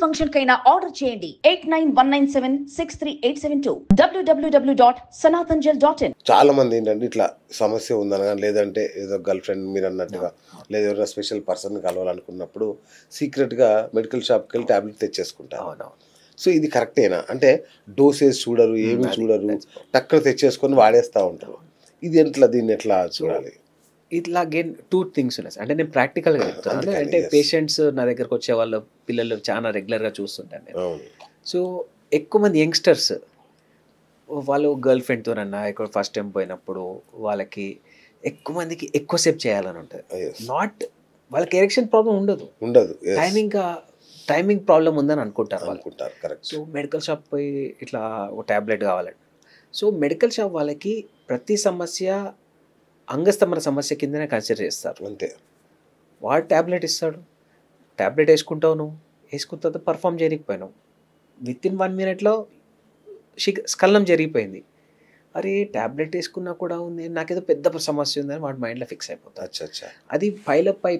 Function కైనా order చేయండి 8919763872 www.sanathanjal.in. చాలా మంది ఏంటంటే ఇట్లా సమస్య ఉందనగా లేదంటే ఏదో గర్ల్ ఫ్రెండ్ మీరు అన్నట్టుగా లేదా ఎవరైనా స్పెషల్ పర్సన్ కలవాలనుకున్నప్పుడు సీక్రెట్గా మెడికల్ షాప్కి వెళ్ళి టాబ్లెట్ తెచ్చేసుకుంటారు. సో ఇది కరెక్టేనా? అంటే డోసేజ్ చూడరు, ఏమి చూడరు, టక్కున తెచ్చేసుకొని వాడేస్తూ ఉంటారు. ఇది దీన్ని ఎట్లా చూడాలి? ఇట్లా అగైన్ టూ థింగ్స్ ఉన్నాయి. అంటే నేను ప్రాక్టికల్గా చెప్తాను. అంటే పేషెంట్స్ నా దగ్గరకు వచ్చే వాళ్ళ పిల్లలు చాలా రెగ్యులర్గా చూస్తుంటాను నేను. సో ఎక్కువ మంది యంగ్స్టర్స్ వాళ్ళు గర్ల్ ఫ్రెండ్తోనన్నా ఇక్కడ ఫస్ట్ టైం పోయినప్పుడు వాళ్ళకి ఎక్కువ మందికి ఎక్కువసేపు చేయాలని ఉంటుంది. నాట్ వాళ్ళకి ఎరెక్షన్ ప్రాబ్లం ఉండదు, టైమింగ్ ప్రాబ్లం ఉందని అనుకుంటారు. సో మెడికల్ షాప్ పోయి ఇట్లా ఒక ట్యాబ్లెట్ కావాలండి. సో మెడికల్ షాప్ వాళ్ళకి ప్రతి సమస్య అంగస్తంభన సమస్య కిందనే కన్సిడర్ చేస్తారు. అంతే. వాడు ట్యాబ్లెట్ ఇస్తాడు, ట్యాబ్లెట్ వేసుకుంటావు, నువ్వు వేసుకున్న తర్వాత పర్ఫామ్ చేయకపోయినావు, విత్ ఇన్ 1 minute స్కలనం జరిగిపోయింది. అరే ట్యాబ్లెట్ వేసుకున్నా కూడా ఉంది, నాకేదో పెద్ద సమస్య ఉందని వాడి మైండ్లో ఫిక్స్ అయిపోతుంది. అది పైలప్ అయి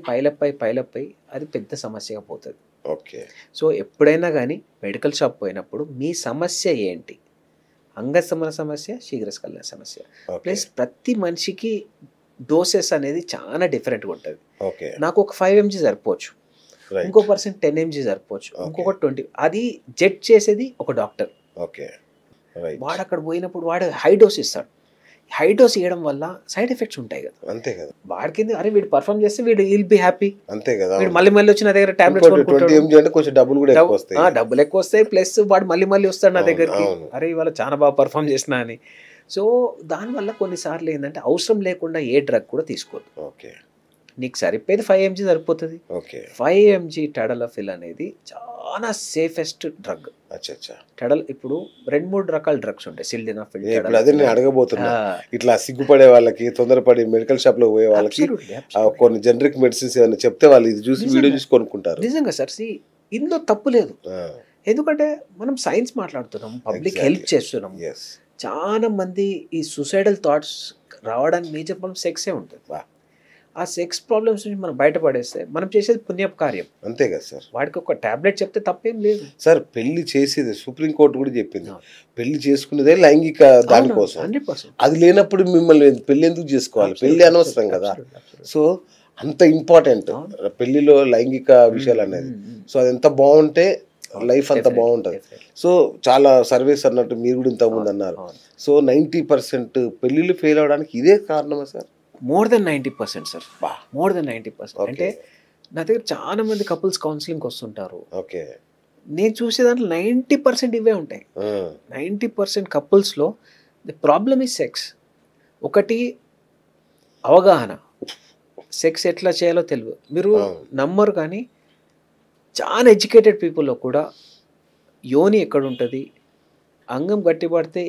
అది పెద్ద సమస్యగా పోతుంది. ఓకే. సో ఎప్పుడైనా కానీ మెడికల్ షాప్ పోయినప్పుడు మీ సమస్య ఏంటి? అంగస్తంభన సమస్య, శీఘ్రస్ఖలన సమస్య. ప్లస్ ప్రతి మనిషికి డోసెస్ అనేది చాలా డిఫరెంట్గా ఉంటుంది. నాకు ఒక 5 mg సరిపోవచ్చు, ఇంకో పర్సన్ 10 mg సరిపోవచ్చు, ఇంకొక 20. అది జడ్జ్ చేసేది ఒక డాక్టర్. వాడు అక్కడ పోయినప్పుడు వాడు హై డోస్ ఇస్తాడు. హై డోస్ ఇవ్వడం వల్ల సైడ్ ఎఫెక్ట్స్ ఉంటాయి కదా. అంతే కదా. వాడికి అరే వీడు పర్ఫామ్ చేస్తే వీడు విల్ బి హ్యాపీ. అంతే కదా. వీడు మళ్ళీ వచ్చిన దగ్గర టాబ్లెట్స్ డబ్బులు ఎక్కువ వస్తాయి. ప్లస్ వాడు మళ్ళీ వస్తాడు నా దగ్గరికి, అరే ఇవాళ చాలా బాగా పర్ఫామ్ చేసినా అని. సో దానివల్ల కొన్నిసార్లు ఏంటంటే అవసరం లేకుండా ఏ డ్రగ్ కూడా తీసుకోవద్దు. ఓకే. నీకు సరిపోయేది 5 mg సరిపోతుంది. 5 mg టడలఫిల్ అనేది చాలా సేఫెస్ట్ డ్రగ్. టడల్ ఇప్పుడు 2-3 రకాల డ్రగ్స్ ఉంటాయి. సిల్డెనాఫిల్. అదే నేను అడగబోతున్నా. ఇట్లా సిగ్గుపడే వాళ్ళకి, తొందరపడి మెడికల్ షాప్ లో పోయే వాళ్ళకి కొన్ని జనరిక్ మెడిసిన్స్ ఏమైనా చెప్తే వాళ్ళు ఇది చూసి వీడియో చూసి కొనుక్కుంటారు. నిజంగా సార్, ఇందులో తప్పు లేదు. ఎందుకంటే మనం సైన్స్ మాట్లాడుతున్నాం, పబ్లిక్ హెల్ప్ చేస్తున్నాం. చాలా మంది ఈ సూసైడల్ థాట్స్ రావడానికి మేజర్ ప్రాబ్లం సెక్సే ఉంటుంది. ఆ సెక్స్ ప్రాబ్లమ్స్ నుంచి మనం బయటపడేస్తే మనం చేసేది పుణ్యకార్యం. అంతే కదా సార్. వాడికి ఒక టాబ్లెట్ చెప్తే తప్పేం లేదు సార్. పెళ్లి చేసేది సుప్రీంకోర్టు కూడా చెప్పింది, పెళ్లి చేసుకునేదే లైంగిక దానికోసం. 100%. అది లేనప్పుడు మిమ్మల్ని పెళ్లి ఎందుకు చేసుకోవాలి? పెళ్లి అనవసరం కదా. సో అంత ఇంపార్టెంట్ పెళ్లిలో లైంగిక విషయాలు అనేది. సో అది ఎంత బాగుంటే లైఫ్ అంత బాగుంటుంది. సో చాలా సర్వీస్ అన్నట్టు మీరు కూడా ఇంతకుముందు అన్నారు. సో 90% పెళ్లిళ్ళు ఫెయిల్ అవడానికి ఇదే కారణమా sir? More than 90% sir. More than 90%. అంటే నా దగ్గర చాలా మంది కపుల్స్ కౌన్సిలింగ్కి వస్తుంటారు. ఓకే. నేను చూసే దాంట్లో 90% ఇవే ఉంటాయి. 90% కపుల్స్లో ది ప్రాబ్లమ్ ఈజ్ సెక్స్. ఒకటి అవగాహన, సెక్స్ ఎట్లా చేయాలో తెలియదు. మీరు నమ్మరు కానీ చాలా ఎడ్యుకేటెడ్ పీపుల్లో కూడా యోని ఎక్కడ ఉంటుంది, అంగం గట్టిపడితే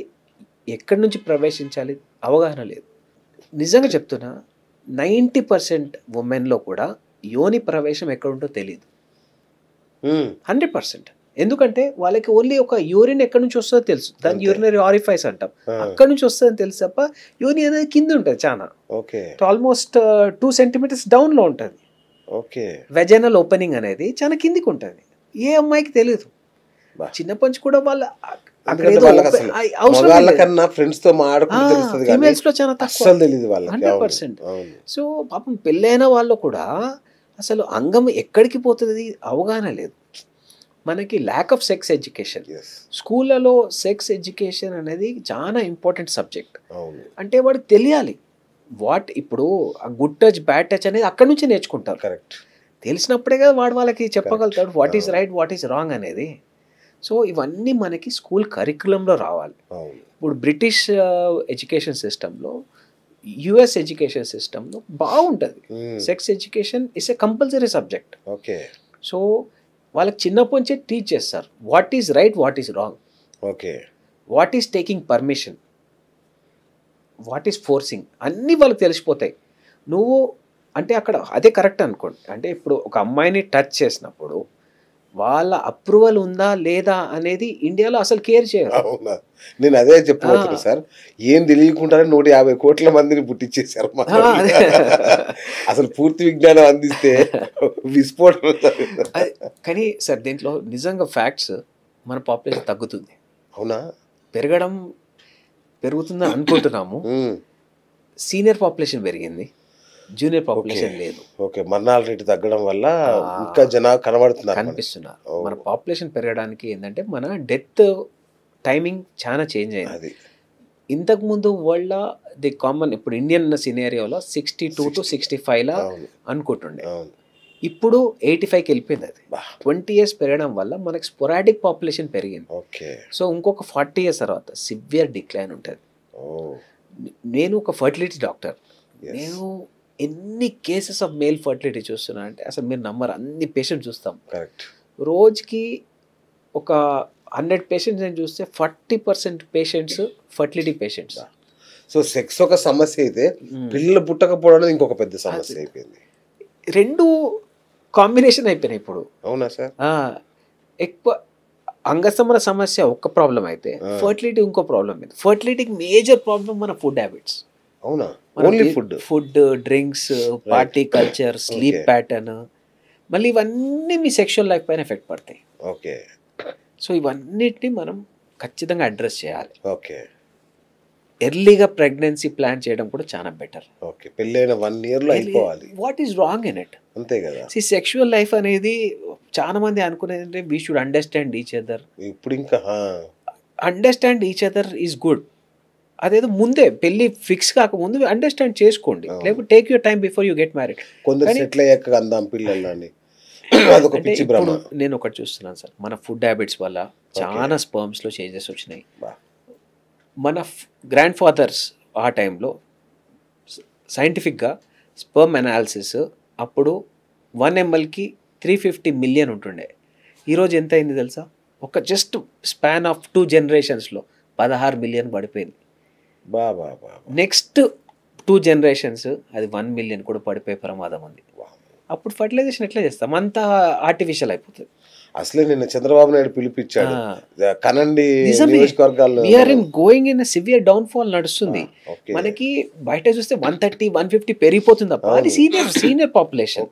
ఎక్కడి నుంచి ప్రవేశించాలి అవగాహన లేదు. నిజంగా చెప్తున్నా, 90% ఉమెన్లో కూడా యోని ప్రవేశం ఎక్కడ ఉంటో తెలియదు. 100%. ఎందుకంటే వాళ్ళకి ఓన్లీ ఒక యూరిన్ ఎక్కడి నుంచి వస్తుందో తెలుసు, దాన్ని యూరినరీ ఆరిఫైస్ అంటాం, అక్కడ నుంచి వస్తుందని తెలుసు తప్ప యోని అనేది కింద ఉంటుంది చాలా. ఆల్మోస్ట్ 2 centimeters డౌన్లో ఉంటుంది. వెజైనల్ ఓపెనింగ్ అనేది చాలా కిందికి ఉంటుంది. ఏ అమ్మాయికి తెలియదు. చిన్నప్పటి నుంచి కూడా వాళ్ళ సో పాపం పెళ్ళైన వాళ్ళు కూడా అసలు అంగం ఎక్కడికి పోతుంది అవగాహన లేదు. మనకి ల్యాక్ ఆఫ్ సెక్స్ ఎడ్యుకేషన్. స్కూళ్ళలో సెక్స్ ఎడ్యుకేషన్ అనేది చాలా ఇంపార్టెంట్ సబ్జెక్ట్. అంటే వాడికి తెలియాలి వాట్ ఇప్పుడు ఆ గుడ్ టచ్ బ్యాడ్ టచ్ అనేది అక్కడి నుంచి నేర్చుకుంటారు. తెలిసినప్పుడే కదా వాడు వాళ్ళకి చెప్పగలుగుతాడు what is right what is wrong అనేది. సో ఇవన్నీ మనకి స్కూల్ కరికులంలో రావాలి. ఇప్పుడు బ్రిటిష్ ఎడ్యుకేషన్ సిస్టంలో, యుఎస్ ఎడ్యుకేషన్ సిస్టంలో బాగుంటుంది. Sex education is a compulsory subject. So వాళ్ళకి చిన్నప్పటి నుంచే టీచ్ చేస్తారు what is right what is wrong, what is taking permission, what is forcing, అన్నీ వాళ్ళకి తెలిసిపోతాయి. నువ్వు అంటే అక్కడ అదే కరెక్ట్ అనుకోండి. అంటే ఇప్పుడు ఒక అమ్మాయిని టచ్ చేసినప్పుడు వాళ్ళ అప్రూవల్ ఉందా లేదా అనేది ఇండియాలో అసలు కేర్ చేయరు. అవునా, నేను అదే చెప్పబోతున్నా సార్. ఏం తెలియకుండానే 150 కోట్ల మందిని పుట్టించేశారు మన వాళ్ళు. అసలు పూర్తి విజ్ఞానం అందిస్తే విస్ఫోటనం జరుగుతుంది. కానీ సార్ దీంట్లో నిజంగా ఫ్యాక్ట్స్, మన పాపులేషన్ తగ్గుతుంది. అవునా, పెరుగుతుందని అనుకుంటున్నాము. సీనియర్ పాపులేషన్ పెరిగింది, జూనియర్ పాపులేషన్ లేదు. ఓకే, మరణాల రేటు తగ్గడం వల్ల ఇంకా జనాలు కనిపిస్తున్నారు. మన పాపులేషన్ పెరగడానికి ఏంటంటే మన డెత్ టైమింగ్ చాలా చేంజ్ అయింది. ఇంతకుముందు వరల్డ్ ది కామన్, ఇప్పుడు ఇండియన్ సినేరియోలో 62 to 65 అనుకుంటుండే, ఇప్పుడు 85కి వెళ్ళిపోయింది. అది 20 years పెరగడం వల్ల మనకి స్పొరాడిక్ పాపులేషన్ పెరిగింది. సో ఇంకొక 40 years తర్వాత సివియర్ డిక్లైన్ ఉంటుంది. నేను ఒక ఫర్టిలిటీ డాక్టర్, నేను ఎన్ని కేసెస్ ఆఫ్ మేల్ ఫర్టిలిటీ చూస్తున్నా అంటే అసలు మీరు నమ్మరు. అన్ని పేషెంట్స్ చూస్తాం, రోజుకి ఒక 100 పేషెంట్స్ అని చూస్తే 40% patients fertility patients. So sex ఒక సమస్య అయితే పిల్లలు పుట్టకపోవడం ఇంకొక పెద్ద సమస్య అయిపోయింది. రెండు కాంబినేషన్ అయిపోయినాయి ఇప్పుడు. అవునా సార్? ఎక్కువ అంగస్తమన సమస్య ఒక ప్రాబ్లం అయితే ఫర్టిలిటీ ఇంకో ప్రాబ్లం. ఫర్టిలిటీకి మేజర్ ప్రాబ్లం మన ఫుడ్ హ్యాబిట్స్. అవునా, food, drinks, party culture, sleep pattern, మళ్ళీ ఇవన్నీ మీ సెక్షువల్ లైఫ్ పైన ఎఫెక్ట్ పడతాయి. ఓకే, సో ఇవన్నిటిని మనం ఖచ్చితంగా అడ్రస్ చేయాలి. ఓకే, ఎర్లీగా ప్రెగ్నెన్సీ ప్లాన్ చేయడం కూడా చాలా బెటర్. ఓకే, పెళ్ళైన 1 yearలో అయిపోవాలి. What is wrong in it? అంతే కదా. సెక్షువల్ లైఫ్ అనేది చాలా మంది అనుకునేది we should understand each other. ఇప్పుడు ఇంకా understand each other is good. అదేదో ముందే పెళ్లి ఫిక్స్ కాకముందు అండర్స్టాండ్ చేసుకోండి, లేకపోతే take your time before you get married. కొందరు సెటిల్ అయ్యాక అందాం పిల్లలని, అదొక పిచ్చి భ్రమ. నేను ఒకటి చూస్తున్నాను సార్, మన ఫుడ్ హ్యాబిట్స్ వల్ల చాలా స్పర్మ్స్లో చేంజెస్ వచ్చినాయి. మన గ్రాండ్ ఫాదర్స్ ఆ టైంలో సైంటిఫిక్గా స్పర్మ్ అనాలిసిస్ అప్పుడు 1 mlకి 350 million ఉంటుండే. ఈరోజు ఎంత అయింది తెలుసా? ఒక just span of 2 generations 16 million పడిపోయింది. నెక్స్ట్ 2 generations అది 1 million కూడా పడిపోయే ప్రమాదం ఉంది. అప్పుడు ఫర్టిలైజేషన్ ఎట్లా చేస్తాం? అంతా ఆర్టిఫిషియల్ అయిపోతుంది. అసలే నిన్న చంద్రబాబు నాయుడు పిలిపించాడు, కనండి నియోజకవర్గాల్లో going in severe down fall నడుస్తుంది. మనకి బయట చూస్తే 130, 150 పెరిగిపోతుంది తప్ప అది సీనియర్ పాపులేషన్.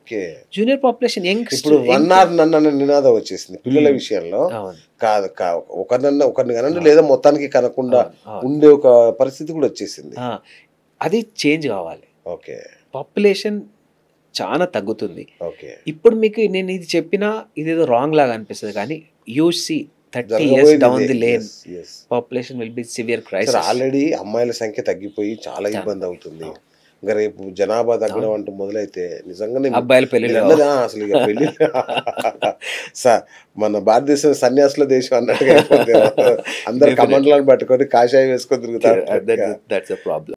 జూనియర్ పాపులేషన్ ఇప్పుడు 1 hour నన్ను నినాదం వచ్చేసింది పిల్లల విషయంలో. కాదు ఒకరిని కనండి లేదా మొత్తానికి కనకుండా ఉండే ఒక పరిస్థితి కూడా వచ్చేసింది. అది చేంజ్ కావాలి. ఓకే, పాపులేషన్ చాలా తగ్గుతుంది. ఓకే, ఇప్పుడు మీకు నేను ఇది చెప్పినా ఇదేదో రాంగ్ లాగా అనిపిస్తుంది, కానీ you see 30 years down the lane population will be severe crisis. Already అమ్మాయిల సంఖ్య తగ్గిపోయి చాలా ఇబ్బంది అవుతుంది. ఇంకా రేపు జనాభా తగ్గడం అంటూ మొదలైతే నిజంగానే అబ్బాయిల పెళ్లి అసలు ఇక పెళ్లి మన భారతదేశం సన్యాసుల దేశం అన్నట్టుగా అయిపోతుంది. అందరు కమండలను పట్టుకొని కాషాయం వేసుకొని తిరుగుతారు. That's a problem.